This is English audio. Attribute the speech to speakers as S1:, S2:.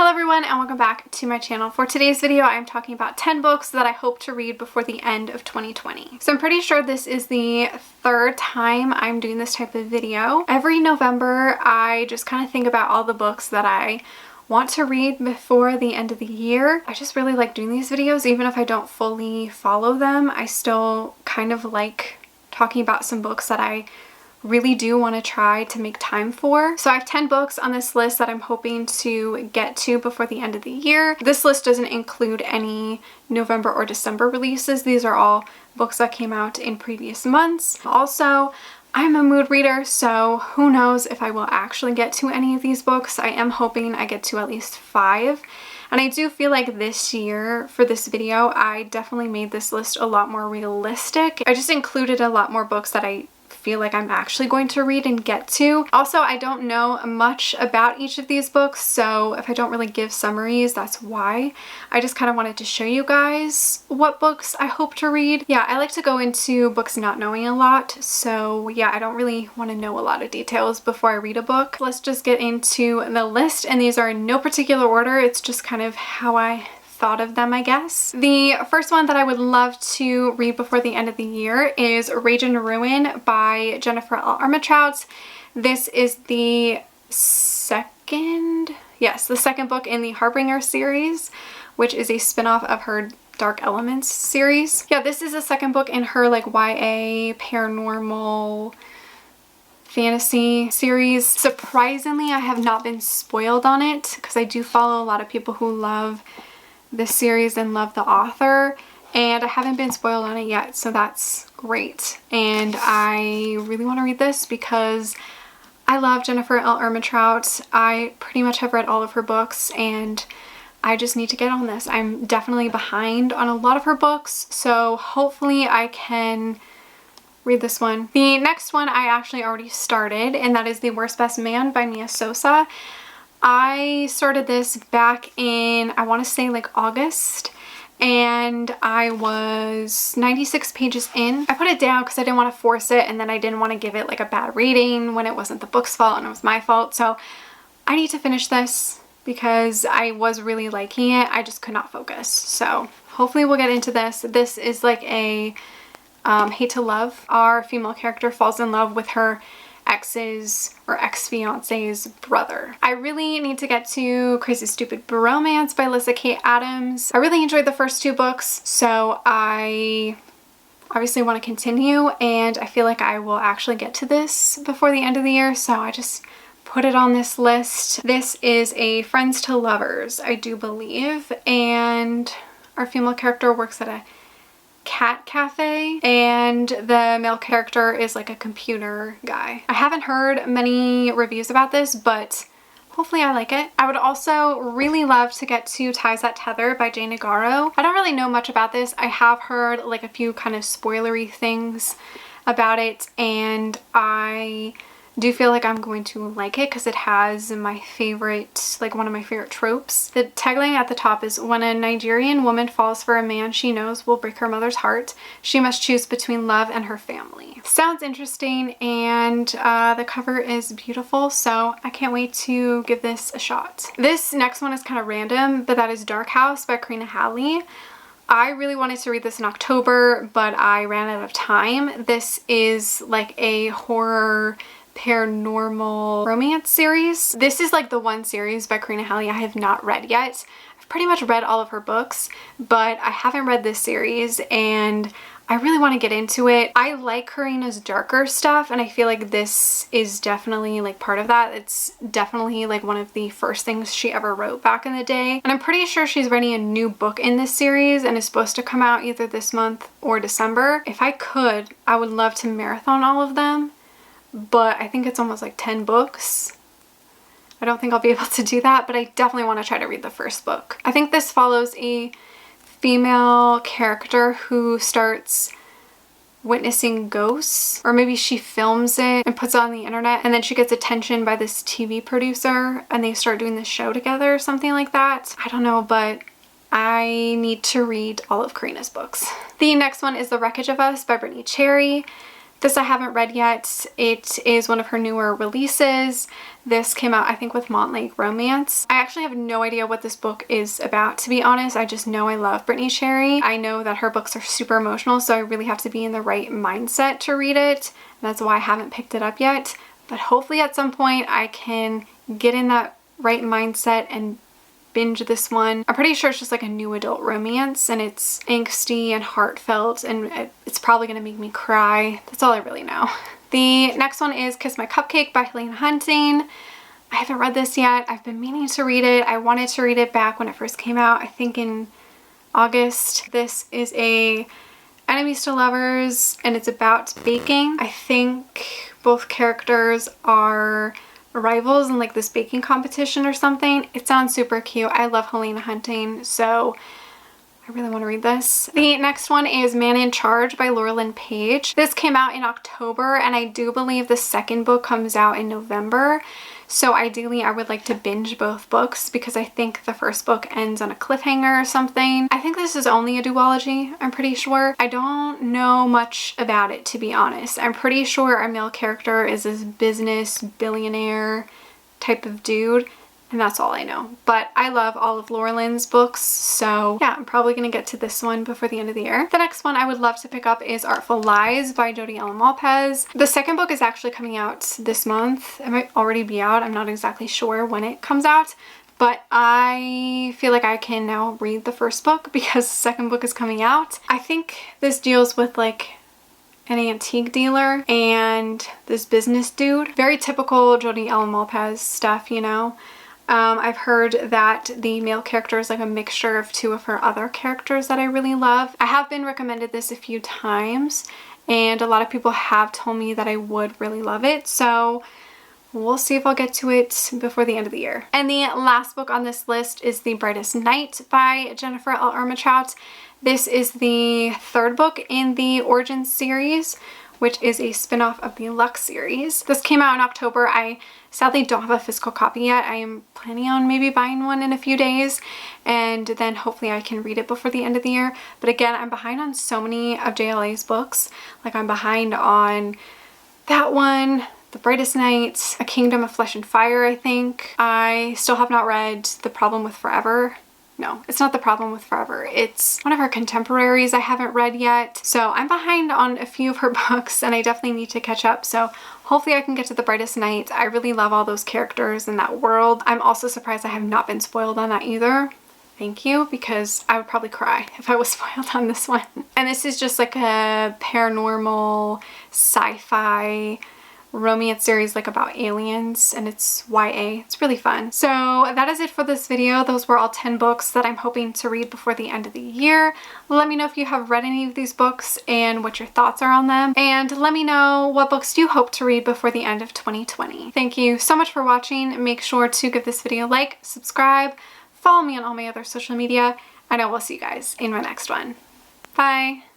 S1: Hello everyone and welcome back to my channel. For today's video I'm talking about 10 books that I hope to read before the end of 2020. So I'm pretty sure this is the third time I'm doing this type of video. Every November I just kind of think about all the books that I want to read before the end of the year. I just really like doing these videos. Even if I don't fully follow them, I still kind of like talking about some books that I really do want to try to make time for. So I have 10 books on this list that I'm hoping to get to before the end of the year. This list doesn't include any November or December releases. These are all books that came out in previous months. Also, I'm a mood reader, so who knows if I will actually get to any of these books. I am hoping I get to at least 5. And I do feel like this year for this video, I definitely made this list a lot more realistic. I just included a lot more books that I feel like I'm actually going to read and get to. Also, I don't know much about each of these books, so if I don't really give summaries, that's why. I just kind of wanted to show you guys what books I hope to read. Yeah, I like to go into books not knowing a lot, so yeah, I don't really want to know a lot of details before I read a book. Let's just get into the list, and these are in no particular order. It's just kind of how I thought of them, I guess. The first one that I would love to read before the end of the year is Rage and Ruin by Jennifer L. Armentrout. This is the second book in the Harbinger series, which is a spin-off of her Dark Elements series. Yeah, this is the second book in her like YA paranormal fantasy series. Surprisingly, I have not been spoiled on it because I do follow a lot of people who love this series and love the author, and I haven't been spoiled on it yet, so that's great. And I really want to read this because I love Jennifer L. Armentrout. I pretty much have read all of her books and I just need to get on this. I'm definitely behind on a lot of her books, so hopefully I can read this one. The next one I actually already started, and that is The Worst Best Man by Mia Sosa. I started this back in, I want to say like August, and I was 96 pages in. I put it down because I didn't want to force it, and then I didn't want to give it like a bad rating when it wasn't the book's fault and it was my fault. So I need to finish this because I was really liking it. I just could not focus. So hopefully we'll get into this. This is like a hate to love. Our female character falls in love with her ex's or ex-fiance's brother. I really need to get to Crazy Stupid Bromance by Alyssa K. Adams. I really enjoyed the first 2 books, so I obviously want to continue, and I feel like I will actually get to this before the end of the year, so I just put it on this list. This is a Friends to Lovers, I do believe, and our female character works at a cat cafe and the male character is like a computer guy. I haven't heard many reviews about this, but hopefully I like it. I would also really love to get to Ties That Tether by Jane Nagaro. I don't really know much about this. I have heard like a few kind of spoilery things about it, and I do feel like I'm going to like it because it has my favorite, like one of my favorite tropes. The tagline at the top is, when a Nigerian woman falls for a man she knows will break her mother's heart, she must choose between love and her family. Sounds interesting, and the cover is beautiful, so I can't wait to give this a shot. This next one is kind of random, but that is Dark House by Karina Halley. I really wanted to read this in October, but I ran out of time. This is like a horror paranormal romance series. This is like the one series by Karina Halley I have not read yet. I've pretty much read all of her books, but I haven't read this series, and I really want to get into it. I like Karina's darker stuff, and I feel like this is definitely like part of that. It's definitely like one of the first things she ever wrote back in the day, and I'm pretty sure she's writing a new book in this series and is supposed to come out either this month or December. If I could, I would love to marathon all of them, but I think it's almost like 10 books. I don't think I'll be able to do that, but I definitely want to try to read the first book. I think this follows a female character who starts witnessing ghosts, or maybe she films it and puts it on the internet, and then she gets attention by this TV producer and they start doing this show together or something like that. I don't know, but I need to read all of Karina's books. The next one is The Wreckage of Us by Brittany Cherry. This I haven't read yet. It is one of her newer releases. This came out, I think, with Montlake Romance. I actually have no idea what this book is about, to be honest. I just know I love Brittany Sherry. I know that her books are super emotional, so I really have to be in the right mindset to read it. And that's why I haven't picked it up yet. But hopefully at some point I can get in that right mindset and binge this one. I'm pretty sure it's just like a new adult romance, and it's angsty and heartfelt, and it's probably gonna make me cry. That's all I really know. The next one is Kiss My Cupcake by Helena Hunting. I haven't read this yet. I've been meaning to read it. I wanted to read it back when it first came out, I think in August. This is a enemies to lovers, and it's about baking. I think both characters are rivals in like this baking competition or something. It sounds super cute. I love Helena Hunting, so I really want to read this. The next one is Man in Charge by Laura Lynn Page. This came out in October, and I do believe the second book comes out in November. So ideally I would like to binge both books because I think the first book ends on a cliffhanger or something. I think this is only a duology, I'm pretty sure. I don't know much about it, to be honest. I'm pretty sure our male character is this business billionaire type of dude, and that's all I know. But I love all of Laura Lynn's books, so yeah, I'm probably gonna get to this one before the end of the year. The next one I would love to pick up is Artful Lies by Jodi Ellen Malpez. The second book is actually coming out this month. It might already be out. I'm not exactly sure when it comes out, but I feel like I can now read the first book because the second book is coming out. I think this deals with like an antique dealer and this business dude. Very typical Jodi Ellen Malpez stuff, you know. I've heard that the male character is like a mixture of two of her other characters that I really love. I have been recommended this a few times, and a lot of people have told me that I would really love it, so we'll see if I'll get to it before the end of the year. And the last book on this list is The Brightest Night by Jennifer L. Armentrout. This is the third book in the Origins series, which is a spin-off of the Lux series. This came out in October. I sadly don't have a physical copy yet. I am planning on maybe buying one in a few days, and then hopefully I can read it before the end of the year. But again, I'm behind on so many of JLA's books. Like I'm behind on that one, The Brightest Night, A Kingdom of Flesh and Fire, I think. I still have not read The Problem with Forever. No, it's not The Problem with Forever. It's one of her contemporaries I haven't read yet. So I'm behind on a few of her books, and I definitely need to catch up. So hopefully I can get to The Brightest Night. I really love all those characters in that world. I'm also surprised I have not been spoiled on that either. Thank you, because I would probably cry if I was spoiled on this one. And this is just like a paranormal sci-fi romance series like about aliens, and it's YA. It's really fun. So that is it for this video. Those were all 10 books that I'm hoping to read before the end of the year. Let me know if you have read any of these books and what your thoughts are on them, and let me know what books you hope to read before the end of 2020. Thank you so much for watching. Make sure to give this video a like, subscribe, follow me on all my other social media, and I will see you guys in my next one. Bye!